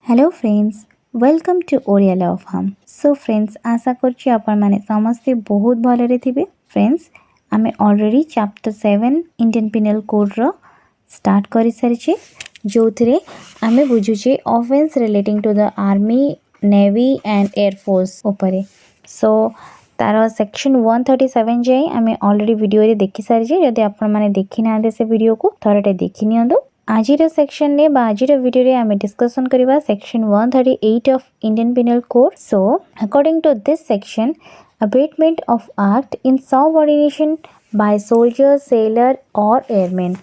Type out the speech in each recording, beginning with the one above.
Hello friends, welcome to odialawfirm। So friends, आशा करछि आपण माने समस्ते बहुत भलरे थिबे। फ्रेंड्स, आमे already chapter 7 Indian penal code रो स्टार्ट करि सारिछे, जोथरे आमे बुझुछे offence relating to the army, navy and air force उपरे। सो तार सेक्शन 137 जाए आमे ऑलरेडी वीडियो रे देखि सारिछे। जदि आपण माने देखि नांदे से वीडियो को थरटे देखि नियंदो। आजिर सेक्शन ने आजिर वीडियो रे आमे डिस्कशन करिबा section 138 of Indian penal code. So according to this section, abatement of act insubordination by soldier, sailor or airman.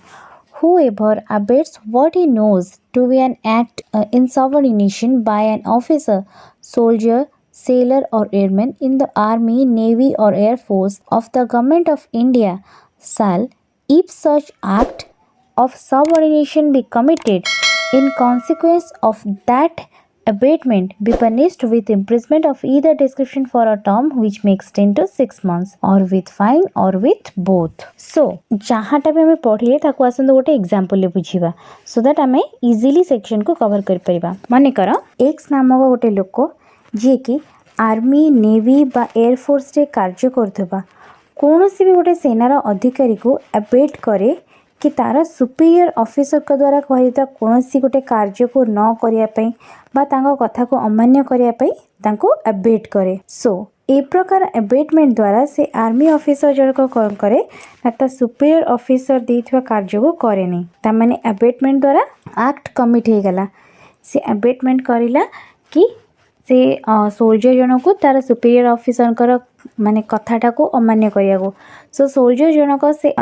Whoever abates what he knows to be an act insubordination by an officer, soldier, sailor or airman in the army, navy or air force of the government of India shall, if such act of subordination be committed in consequence of that abatement, be punished with imprisonment of either description for a term which may extend to 6 months or with fine or with both. So जहाँटा भी हमें पढ़िले ताको आसंद गोटे example ले बुझिबा, so that हमें easily section को cover कर परिबा। माने कर एक्स नामक गोटे लोक जे कि आर्मी, नेवी बा एयर फोर्स रे कार्य करथबा कोनोसी भी गोटे सेनार अधिकारी को अबेट करे कि तार सुपीरियर ऑफिसर का द्वारा कहिता कोनोसी गोटे कार्य को न करिया पई बा तांको कथा को अमान्य करिया पई तांको अबेट करे। सो ए प्रकार अबेटमेंट द्वारा से आर्मी ऑफिसर जनक कोन करे ना ता सुपीरियर ऑफिसर देथिवा कार्य को करे नै, ता माने अबेटमेंट द्वारा एक्ट कमिट हे गला। से अबेटमेंट करिला कि से सोल्जर जनक को तार सुपीरियर ऑफिसर कर माने कथाटा को अमान्य करिया को। सो सोल्जर जनक से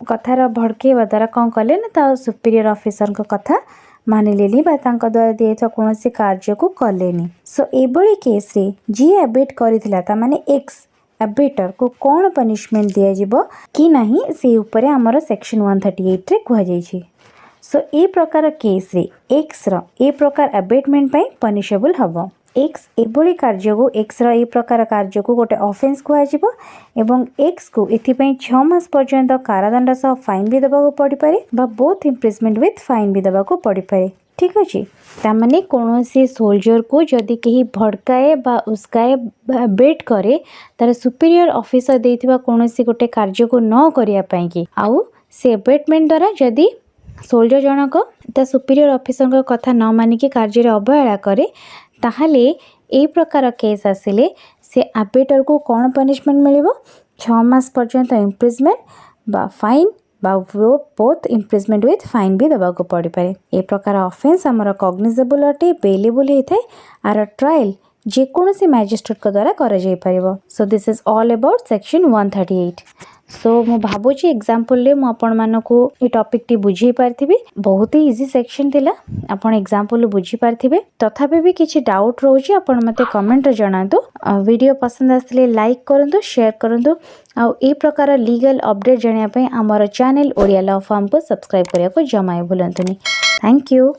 कथार भड़केवा द्वारा कौन कले ना ता सुपीरियर ऑफिसर को कथा मानि लेली बा तांका द्वारा दिएथा कोनोसी कार्य को कलेनी। सो एबोली केस रे जी अबेट करिथिला ता माने एक्स अबेटर को कौन पनिशमेंट दिया जिवो कि नाही से ऊपर हमर सेक्शन 138 रे कहै जाय छी। सो ए प्रकार केस रे एक्स रो ए प्रकार अबेटमेंट पई पनिशेबल हबो। एक्स एभली कार्य को एक्स रो ए प्रकार कार्य को गोटे ऑफेंस कहै जिवो एवं एक्स को एथि पई 6 मास पर्यंत कारादंड सह फाइन भी देबा को पड़ी पारे बा बोथ इम्प्रिजमेंट विथ फाइन भी देबा को पड़ी पारे। ठीक अछि, ता माने कोनोसी सोल्जर को जदि केही भड़काए बा उसकाए बेट करे तार सुपीरियर ऑफिसर देथिबा कोनोसी गोटे कार्य को न करिया पई कि आउ से अबेटमेंट द्वारा जदि सोल्जर जनक ता सुपीरियर ऑफिसर का कथा न मानि कि कार्य रे अवहेला करे ताहले ए प्रकार केस आसिले से अबेटर को कौन पनिशमेंट मिलिबो 6 मास पर्यंत इम्प्रिजमेंट बा फाइन बा बोथ इम्प्रिजमेंट विथ फाइन भी देबा को पड़ी पारे। ए प्रकार ऑफेंस हमर कॉग्निजेबल अटे, बेलेबल हेथे आर ट्रायल जे कोनोसी मैजिस्ट्रेट को द्वारा करा जाय परिबो। So this is all about section 138। So मु भाबुची एग्जांपल ले मु आपण मानको ए टॉपिक टी बुझी पारथिबे। बहुत ही इजी सेक्शन थिला, आपण एग्जांपल बुझी पारथिबे। तथापि भी किछि डाउट रहउची आपण मते कमेंट रे जणांतु। वीडियो पसंद आसले लाइक करंतु, शेयर करंतु आ ए प्रकार लीगल अपडेट जणिया पई हमर चैनल ओडिया लॉ फर्म को सब्सक्राइब करिया को जमाय भूलंतुनी। Thank you.